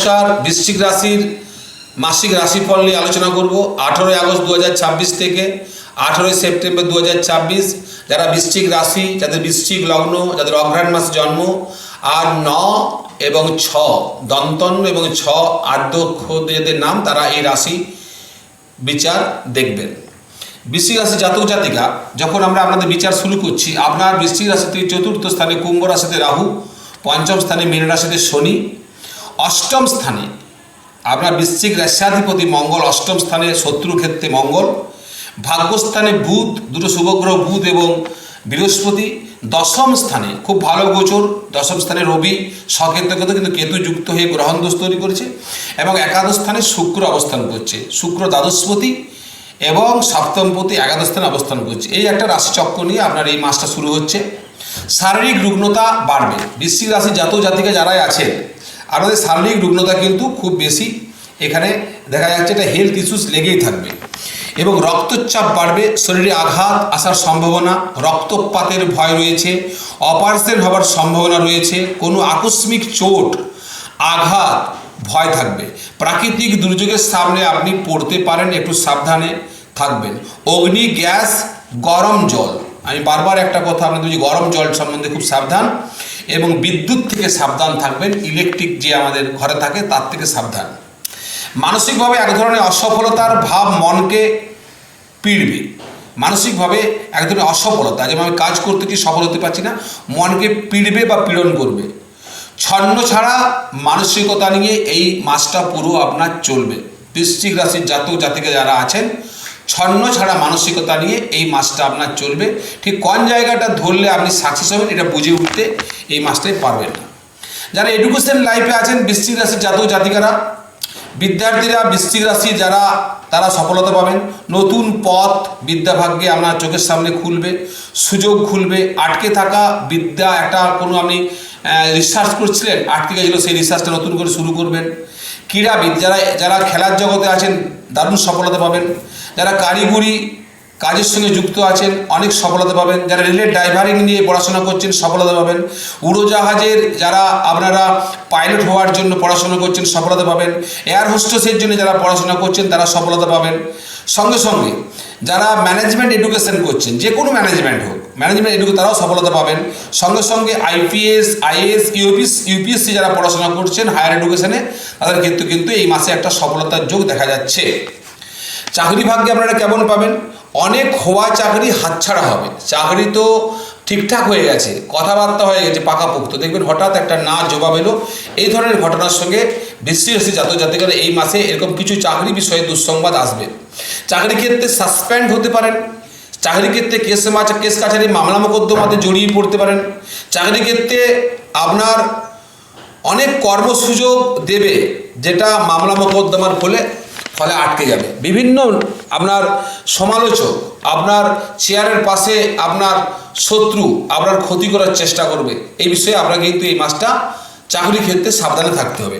নমস্কার। বৃশ্চিক রাশির মাসিক রাশিফল নিয়ে আলোচনা করব 18 আগস্ট 2026 থেকে 18 সেপ্টেম্বর 2026। যারা বৃশ্চিক রাশি, যাদের বৃশ্চিক লগ্ন, যাদের অঘ্রাণ মাসে জন্ম আর 9 এবং 6 দন্তন্য এবং 6 আদ্যক্ষদের নাম, তারা এই রাশি বিচার দেখবেন। বৃশ্চিক রাশি জাতক জাতিকা, যখন আমরা আপনাদের বিচার শুরু করছি, আপনার বৃশ্চিক রাশিতে চতুর্থ স্থানে কুম্ভ রাশিতে রাহু, পঞ্চম স্থানে মীন রাশিতে শনি, অষ্টম স্থানে আপনার বৃশ্চিক রাশিয়াধিপতি মঙ্গল, অষ্টম স্থানে শত্রুক্ষেত্রে মঙ্গল, ভাগ্যস্থানে বুধ, দুটো শুভগ্রহ বুধ এবং বৃহস্পতি, দশম স্থানে খুব ভালো গোচর, দশম স্থানে রবি স্বক্ষেত্রগত কিন্তু কেতু যুক্ত হয়ে গ্রহণ দোষ তৈরি করেছে, এবং একাদশ স্থানে শুক্র অবস্থান করছে, শুক্র দ্বাদশপতি এবং সপ্তমপতি একাদশ স্থানে অবস্থান করছে। এই একটা রাশিচক্র নিয়ে আপনার এই মাসটা শুরু হচ্ছে। শারীরিক রুগ্নতা বাড়বে। বৃশ্চিক রাশি জাতক জাতিকা যারাই আছেন, আপনাদের শারীরিক রুগ্নতা কিন্তু খুব বেশি এখানে দেখা যাচ্ছে, এটা হেলথ ইস্যুস লেগেই থাকবে এবং রক্তচাপ বাড়বে, শরীরে আঘাত আসার সম্ভাবনা, রক্তপাতের ভয় রয়েছে, অপারেশন হওয়ার সম্ভাবনা রয়েছে, কোনো আকস্মিক চোট আঘাত ভয় থাকবে। প্রাকৃতিক দুর্যোগের সামনে আপনি পড়তে পারেন, একটু সাবধানে থাকবেন। অগ্নি, গ্যাস, গরম জল, আমি বারবার একটা কথা আপনাদের বলছি, গরম জল সম্বন্ধে খুব সাবধান, এবং বিদ্যুৎ থেকে সাবধান থাকবেন। ইলেকট্রিক যে আমাদের ঘরে থাকে তার থেকে সাবধান। মানসিকভাবে এক ধরনের অসফলতার ভাব মনকে পীড়বে। মানসিকভাবে এক ধরনের অসফলতা, যেমন আমি কাজ করতে কি সফল হতে পারছি না, মনকে পীড়বে বা পীড়ন করবে। ছন্ন ছাড়া মানসিকতা নিয়ে এই মাসটা পুরো আপনার চলবে। বৃশ্চিক রাশির জাতক জাতিকা যারা আছেন, ছন্ন ছাড়া মানসিকতা নিয়ে এই মাসটা আপনার চলবে। ঠিক কোন জায়গাটা ধরলে আপনি সাকসেস হবেন এটা বুঝে উঠতে এই মাসটাই পারবেন না। যারা এডুকেশন লাইফে আছেন, বৃশ্চিক রাশির জাতক জাতিকারা, বিদ্যার্থীরা বৃশ্চিক রাশি যারা, তারা সফলতা পাবেন। নতুন পথ বিদ্যাভাগ্যে আপনার চোখের সামনে খুলবে, সুযোগ খুলবে। আটকে থাকা বিদ্যা, একটা কোনো আপনি রিসার্চ করছিলেন, আটকে গেছিলো, সেই রিসার্চটা নতুন করে শুরু করবেন। ক্রীড়াবিদ যারা, যারা খেলার জগতে আছেন, দারুণ সফলতা পাবেন। যারা কারিগরি কাজের সঙ্গে যুক্ত আছেন, অনেক সফলতা পাবেন। যারা রেলের ড্রাইভারিং নিয়ে পড়াশোনা করছেন, সফলতা পাবেন। উড়োজাহাজের যারা আপনারা পাইলট হওয়ার জন্য পড়াশোনা করছেন, সফলতা পাবেন। এয়ার হোস্টেসের জন্য যারা পড়াশোনা করছেন, তারা সফলতা পাবেন। সঙ্গে সঙ্গে যারা ম্যানেজমেন্ট এডুকেশন করছেন, যে কোনো ম্যানেজমেন্ট হোক, ম্যানেজমেন্ট এডুকেশন, তারাও সফলতা পাবেন। সঙ্গে সঙ্গে আইপিএস, আইএএস, ইউপিএসসি যারা পড়াশোনা করছেন হায়ার এডুকেশনে, তাদের ক্ষেত্রে কিন্তু এই মাসে একটা সফলতার যোগ দেখা যাচ্ছে। চাকরি ভাগ্যে আপনারা কেমন পাবেন? অনেক হওয়া চাকরি হাতছাড়া হবে। চাকরি তো ঠিকঠাক হয়ে গেছে, কথাবার্তা হয়ে গেছে পাকাপোক্ত, দেখবেন হঠাৎ একটা না জবাব এলো। এই ধরনের ঘটনার সঙ্গে বৃশ্চিক রাশি জাতক জাতিকারা এই মাসে এরকম কিছু চাকরি বিষয়ে দুঃসংবাদ আসবে। চাকরি ক্ষেত্রে সাসপেন্ড হতে পারেন, চাকরি ক্ষেত্রে কেস কাছারি মামলা মোকদ্দমাতে জড়িয়ে পড়তে পারেন। চাকরি ক্ষেত্রে আপনার অনেক কর্মসুযোগ দেবে, যেটা মামলা মোকদ্দমার ফলে আটকে যাবে। বিভিন্ন আপনার সমালোচক, আপনার চেয়ারের পাশে আপনার শত্রু আপনার ক্ষতি করার চেষ্টা করবে। এই বিষয়ে আপনাকে কিন্তু এই মাসটা চাকরি ক্ষেত্রে সাবধানে থাকতে হবে।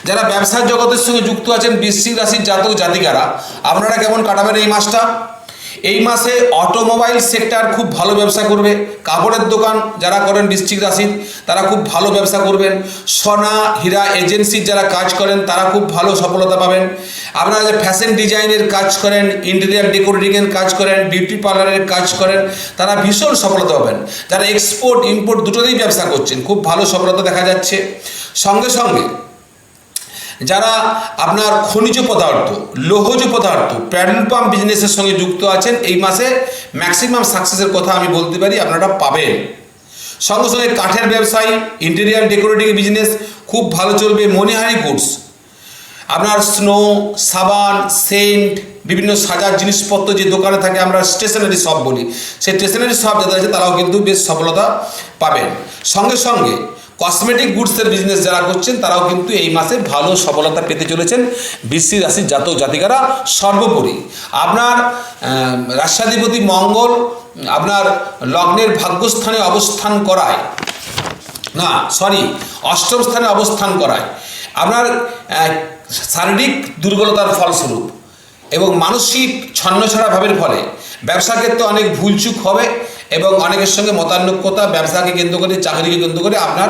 যারা ব্যবসার জগতের সঙ্গে যুক্ত আছেন, বৃশ্চিক রাশির জাতক জাতিকারা, আপনারা কেমন কাটাবেন এই মাসটা? এই মাসে অটোমোবাইল সেক্টর খুব ভালো ব্যবসা করবে। কাপড়ের দোকান যারা করেন বৃশ্চিক রাশির, তারা খুব ভালো ব্যবসা করবেন। সোনা হীরা এজেন্সির যারা কাজ করেন, তারা খুব ভালো সফলতা পাবেন। আপনারা যে ফ্যাশন ডিজাইনের কাজ করেন, ইন্টেরিয়ার ডেকোরেটিংয়ের কাজ করেন, বিউটি পার্লারের কাজ করেন, তারা ভীষণ সফলতা পাবেন। যারা এক্সপোর্ট ইম্পোর্ট দুটোতেই ব্যবসা করছেন, খুব ভালো সফলতা দেখা যাচ্ছে। সঙ্গে সঙ্গে যারা আপনার খনিজ পদার্থ, লৌহজ পদার্থ, পেট্রোল পাম্প বিজনেসের সঙ্গে যুক্ত আছেন, এই মাসে ম্যাক্সিমাম সাকসেসের কথা আমি বলতে পারি আপনারা পাবেন। সঙ্গে সঙ্গে কাঠের ব্যবসায়ী, ইন্টেরিয়ার ডেকোরেটিং বিজনেস খুব ভালো চলবে। মনিহারি গুডস, আপনার স্নো, সাবান, সেন্ট, বিভিন্ন সাজার জিনিসপত্র যে দোকানে থাকে, আমরা স্টেশনারি শপ বলি, সেই স্টেশনারি শপ যারা আছে তারাও কিন্তু বেশ সফলতা পাবেন। সঙ্গে সঙ্গে কসমেটিক গুডসের বিজনেস যারা করছেন, তারাও কিন্তু এই মাসে ভালো সফলতা পেতে চলেছেন। বৃশ্চিক রাশির জাতক জাতিকারা, সর্বোপরি আপনার রাশিয়াধিপতি মঙ্গল আপনার লগ্নের ভাগ্যস্থানে অবস্থান করায়, অষ্টম স্থানে অবস্থান করায় আপনার শারীরিক দুর্বলতার ফলস্বরূপ এবং মানসিক ছন্নছাড়া ভাবের ফলে ব্যবসা ক্ষেত্রে অনেক ভুলচুক হবে এবং অনেকের সঙ্গে মতানৈক্যতা, ব্যবসাকে কেন্দ্র করে, চাকরিকে কেন্দ্র করে আপনার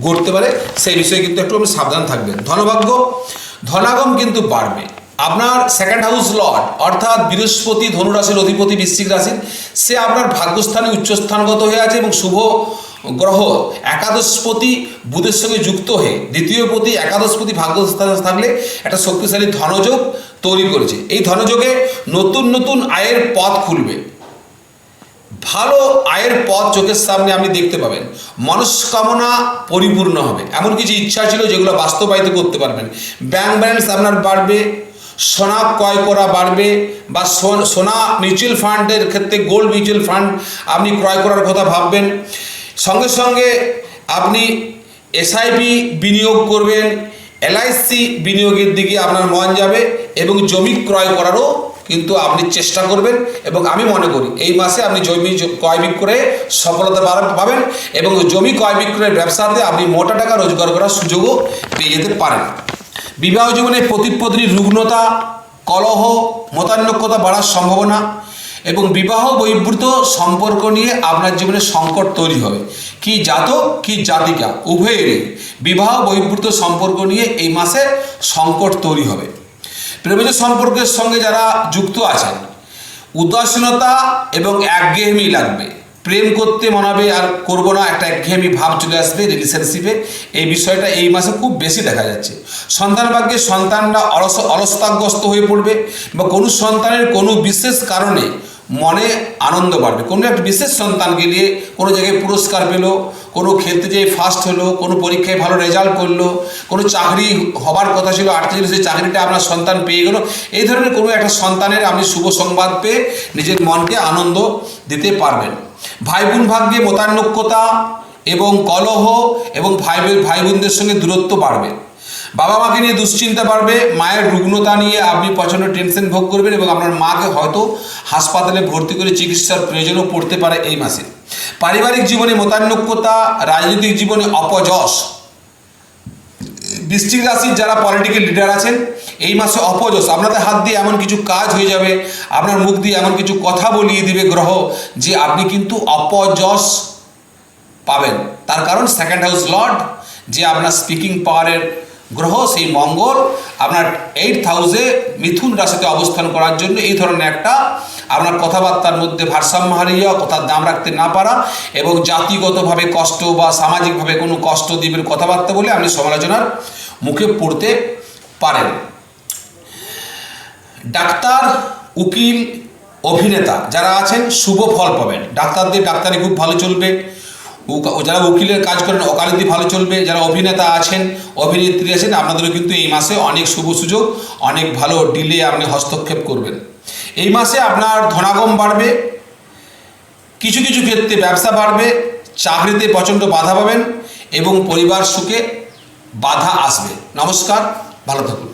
ঘটতে পারে, সেই বিষয়ে কিন্তু একটু আপনি সাবধান থাকবেন। ধনভাগ্য, ধনাগম কিন্তু বাড়বে। আপনার সেকেন্ড হাউস লর্ড অর্থাৎ বৃহস্পতি ধনুরাশির অধিপতি বৃশ্চিক রাশির, সে আপনার ভাগ্যস্থানে উচ্চস্থানগত হয়ে আছে এবং শুভ গ্রহ একাদশপতি বুধের সঙ্গে যুক্ত হয়ে দ্বিতীয়পতি একাদশপতি ভাগ্যস্থানে থাকলে একটা শক্তিশালী ধনযোগ তৈরি করেছে। এই ধনযোগে নতুন নতুন আয়ের পথ খুলবে, ভালো আয়ের পথ চোখের সামনে আপনি দেখতে পাবেন। মনস্কামনা পরিপূর্ণ হবে, এমন কিছু ইচ্ছা ছিল যেগুলো বাস্তবায়িত করতে পারবেন। ব্যাংক ব্যালেন্স আপনার বাড়বে, সোনা ক্রয় করা বাড়বে, বা সোনা মিউচুয়াল ফান্ডের ক্ষেত্রে গোল্ড মিউচুয়াল ফান্ড আপনি ক্রয় করার কথা ভাববেন। সঙ্গে সঙ্গে আপনি এসআইপি বিনিয়োগ করবেন, এলআইসি বিনিয়োগের দিকে আপনার মন যাবে এবং জমি ক্রয় করারও কিন্তু আপনি চেষ্টা করবেন। এবং আমি মনে করি এই মাসে আপনি জমি ক্রয় বিক্রয়ে সফলতা পাবেন এবং জমি ক্রয় বিক্রয়ের ব্যবসাতে আপনি মোটা টাকা রোজগার করার সুযোগও পেয়ে যেতে পারেন। বিবাহ জীবনে পতি-পত্নীর রুগ্নতা, কলহ, মতানৈক্যতা বাড়ার সম্ভাবনা এবং বিবাহ বহির্ভূত সম্পর্ক নিয়ে আপনার জীবনে সংকট তৈরি হবে। কি জাতক কি জাতিকা উভয়েরই বিবাহ বহির্ভূত সম্পর্ক নিয়ে এই মাসে সংকট তৈরি হবে। প্রেমজ সম্পর্কের সঙ্গে যারা যুক্ত আছেন, উদাসীনতা এবং একঘেয়েমি লাগবে। প্রেম করতে মনে হবে আর করবো না, একটা একঘেয়েমি ভাব চলে আসবে রিলেশনশিপে। এই বিষয়টা এই মাসে খুব বেশি দেখা যাচ্ছে। সন্তান ভাগ্যে সন্তানরা অলসতাগ্রস্ত হয়ে পড়বে বা কোনো সন্তানের কোনো বিশেষ কারণে মনে আনন্দ বাড়বে। কোনো একটা বিশেষ সন্তানকে নিয়ে কোনো জায়গায় পুরস্কার পেলো, কোনো ক্ষেত্রে যে ফার্স্ট হলো, কোনো পরীক্ষায় ভালো রেজাল্ট করলো, কোনো চাকরি হবার কথা ছিল আটকে ছিল সেই চাকরিটা আপনার সন্তান পেয়ে গেলো, এই ধরনের কোনো একটা সন্তানের আপনি শুভ সংবাদ পেয়ে নিজের মনকে আনন্দ দিতে পারবেন। ভাই বোন ভাগ্যে মতানৈক্যতা এবং কলহ এবং ভাই বোনদের সঙ্গে দূরত্ব বাড়বে। বাবা মাকে নিয়ে দুশ্চিন্তা বাড়বে, মায়ের রুগ্নতা নিয়ে আপনি প্রচণ্ড টেনশন ভোগ করবেন এবং আপনার মাকে হয়তো হাসপাতালে ভর্তি করে চিকিৎসার প্রয়োজনও পড়তে পারে এই মাসে। পারিবারিক জীবনে মতানৈক্যতা, রাজনৈতিক জীবনে অপযশ। বৃশ্চিক রাশির যারা পলিটিক্যাল লিডার আছেন, এই মাসে অপযশ, আপনাদের হাত দিয়ে এমন কিছু কাজ হয়ে যাবে, আপনার মুখ দিয়ে এমন কিছু কথা বলিয়ে দিবে গ্রহ যে আপনি কিন্তু অপযশ পাবেন। তার কারণ সেকেন্ড হাউস লর্ড যে আপনার স্পিকিং পাওয়ারের গ্রহ, সেই মঙ্গল আপনার 8th হাউসে মিথুন রাশিতে অবস্থান করার জন্য এই ধরনের একটা আপনার কথাবার্তার মধ্যে ভারসাম্য হারিয়ে যাওয়া, কথার দাম রাখতে না পারা এবং জাতিগতভাবে কষ্ট বা সামাজিকভাবে কোনো কষ্ট দিবের কথাবার্তা বলে আপনি সমালোচনার মুখে পড়তে পারেন। ডাক্তার, উকিল, অভিনেতা যারা আছেন শুভ ফল পাবেন। ডাক্তারদের ডাক্তারি খুব ভালো চলবে, যারা উকিলের কাজ করেন ওকালতি ভালো চলবে, যারা অভিনেতা আছেন অভিনেত্রী আছেন আপনাদেরও কিন্তু এই মাসে অনেক শুভ সুযোগ, অনেক ভালো ডিলে আপনি হস্তক্ষেপ করবেন। এই মাসে আপনার ধনাগম বাড়বে, কিছু কিছু ক্ষেত্রে ব্যবসা বাড়বে, চাকরিতে প্রচণ্ড বাধা পাবেন এবং পরিবার সুখে বাধা আসবে। নমস্কার, ভালো থাকুন।